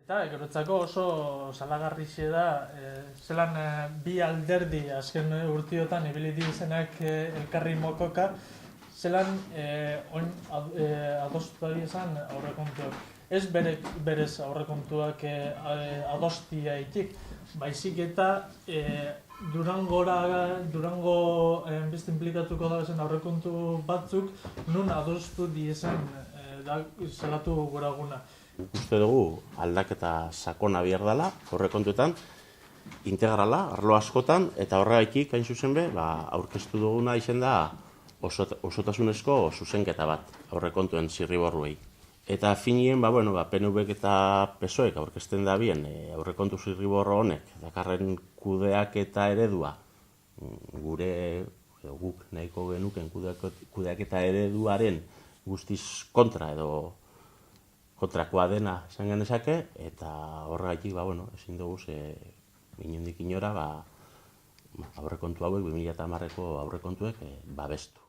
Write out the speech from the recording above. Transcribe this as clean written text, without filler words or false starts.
Eta gerotzako oso salagarrixe da, zelan bi alderdi azken urtiotan ibili dizenak elkarri mokoka, zelan adostu izan aurrekontuak. Ez berez aurrekontuak adostiaitik, baizik eta Durango beste implikatuko da zen aurrekontu batzuk nun adostu diezen zelatu goraguna. Uste dugu aldaketa sakona behar dela aurrekontuetan, integrala, arlo askotan, eta horregatik hain zuzen be, aurkeztu duguna izen da osotasunezko zuzenketa bat aurrekontuen zirriborruei. Eta finien, PNVek eta PSOEk aurkezten da bien aurrekontu zirriborro honek, dakarren kudeak eta eredua, guk nahiko genuken kudeak eta ereduaren guztiz kontra edo kontrakoa dena izan genezake, eta horregatik, ezin dugu inondik inora aurrekontu hauek, 2010ko aurrekontuek babestu.